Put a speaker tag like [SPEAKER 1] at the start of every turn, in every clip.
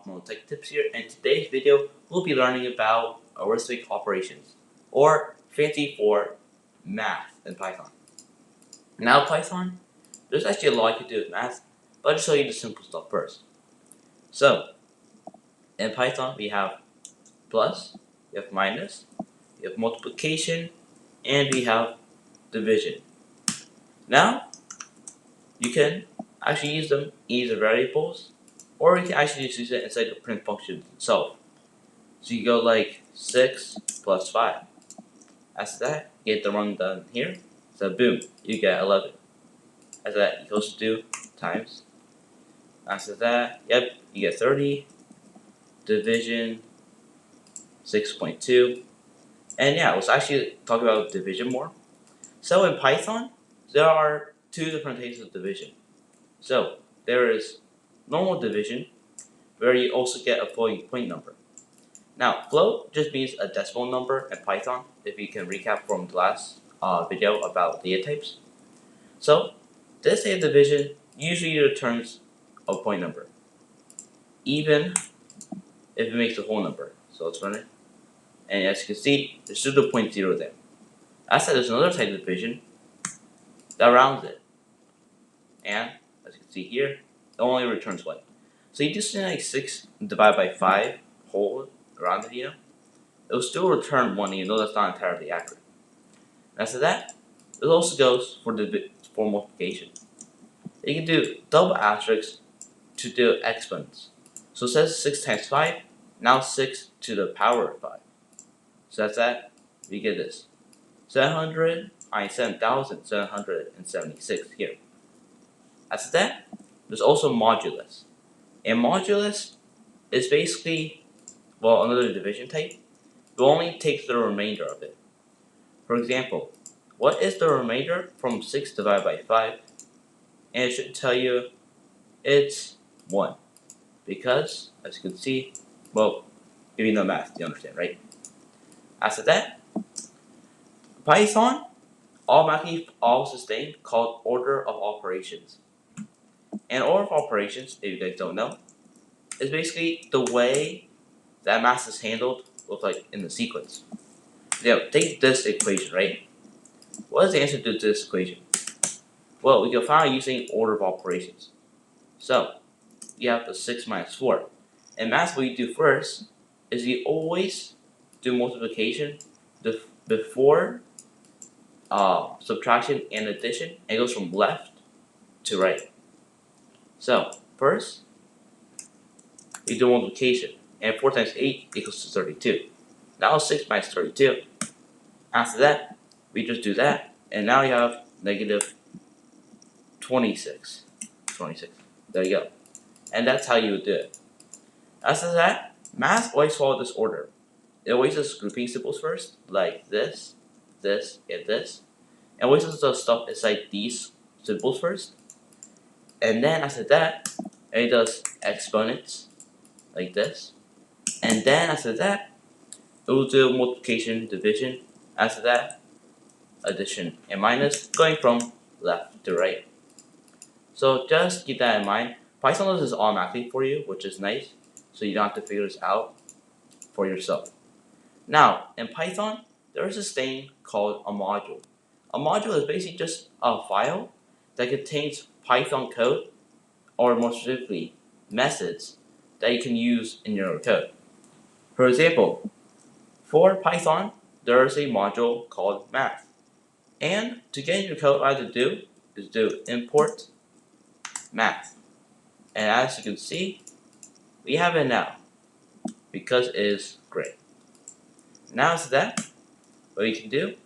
[SPEAKER 1] Awesome Tech Tips here, and today's video we'll be learning about arithmetic operations, or fancy for math in Python. Now Python, there's actually a lot you can do with math, but I'll just show you the simple stuff first. So, in Python we have plus, we have minus, we have multiplication, and we have division. Now, you can actually use them either variables, or you can actually just use it inside the print function itself. So you go like 6 plus 5. After that, you get the run done here. So boom, you get 11. After that, you also do times. After that, yep, you get 30. Division 6.2. And yeah, let's actually talk about division more. So in Python, there are two different types of division. So there is normal division, where you also get a floating point number. Now, float just means a decimal number in Python, if you can recap from the last video about data types. So, this type of division usually returns a point number, even if it makes a whole number. So let's run it. And as you can see, there's still the 0.0 there. I said there's another type of division that rounds it. And, as you can see here, it only returns 1. So you do something like 6 divided by 5 whole around it, it will still return 1, even though that's not entirely accurate. And after that, it also goes for multiplication. You can do double asterisks to do exponents. So it says 6 times 5, now 6 to the power of 5. So that's that, we get this. 7,776 here. After that, there's also modulus. And modulus is basically, well, another division type. It only takes the remainder of it. For example, what is the remainder from 6 divided by 5? And it should tell you it's 1. Because, as you can see, well, if you know math, you understand, right? After that, Python automatically follows this thing called order of operations. And order of operations, if you guys don't know, is basically the way that math is handled with, like, in the sequence. Take this equation, right? What is the answer to this equation? Well, we can find it using order of operations. So, you have the 6 minus 4. In math, what you do first is you always do multiplication before subtraction and addition, and it goes from left to right. So, first, we do multiplication, and 4 times 8 equals to 32. Now 6 minus 32. After that, we just do that, and now you have negative 26. There you go. And that's how you would do it. After that, math always follows this order. It always does grouping symbols first, like this, this, and this. And always does the stuff inside these symbols first. And then after that, it does exponents, like this. And then after that, it will do multiplication, division. After that, addition and minus, going from left to right. So just keep that in mind. Python does this automatically for you, which is nice, so you don't have to figure this out for yourself. Now, in Python, there is this thing called a module. A module is basically just a file that contains Python code, or more specifically, methods that you can use in your code. For example, for Python, there is a module called math. And to get in your code, what I have to do is do import math. And as you can see, we have it now, because it is great. Now after that, what you can do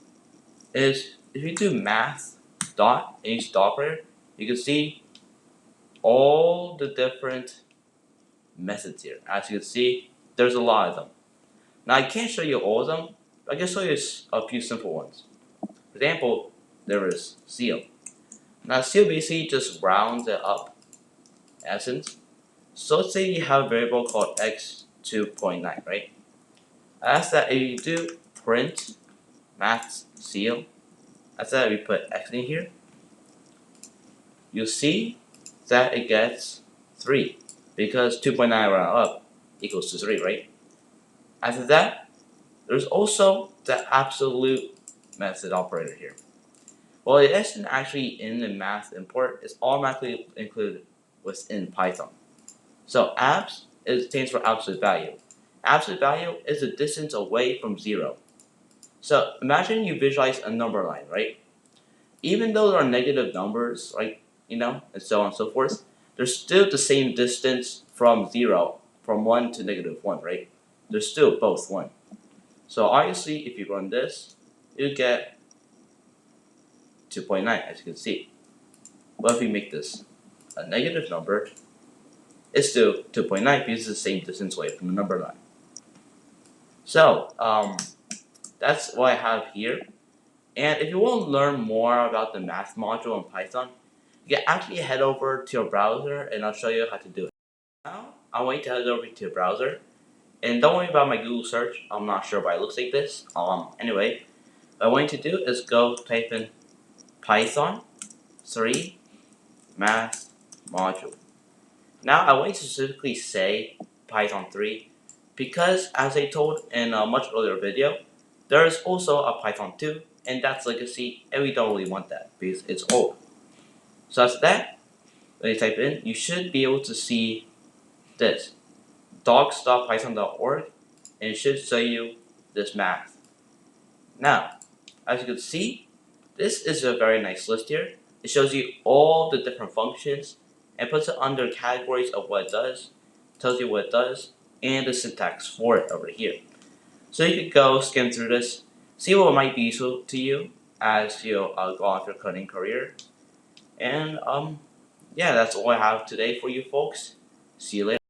[SPEAKER 1] is, if you do math dot and use the operator, you can see all the different methods here. As you can see, there's a lot of them. Now I can't show you all of them, but I can show you a few simple ones. For example, there is seal. Now seal basically just rounds it up, in essence. So let's say you have a variable called x2.9, right? As that, if you do print math seal, after that we put x in here, you'll see that it gets 3, because 2.9 round up, equals to 3, right? After that, there's also the absolute method operator here. Well, it isn't actually in the math import, it's automatically included within Python. So abs stands for absolute value. Absolute value is the distance away from 0. So imagine you visualize a number line, right? Even though there are negative numbers, right, and so on and so forth, there's still the same distance from 0, from 1 to -1, right? They're still both 1. So obviously, if you run this, you get 2.9, as you can see. But if we make this a negative number, it's still 2.9 because it's the same distance away from the number line. So that's what I have here. And if you want to learn more about the math module in Python, you can actually head over to your browser and I'll show you how to do it. Now, I want you to head over to your browser. And don't worry about my Google search. I'm not sure why it looks like this. Anyway, what I want you to do is go type in Python 3 math module. Now, I want you to specifically say Python 3 because, as I told in a much earlier video, there is also a Python 2, and that's legacy, and we don't really want that because it's old. So after that, when you type in, you should be able to see this docs.python.org, and it should show you this math. Now, as you can see, this is a very nice list here. It shows you all the different functions and puts it under categories of what it does, tells you what it does, and the syntax for it over here. So you could go skim through this, see what might be useful to you as you go off your coding career. And yeah, that's all I have today for you folks. See you later.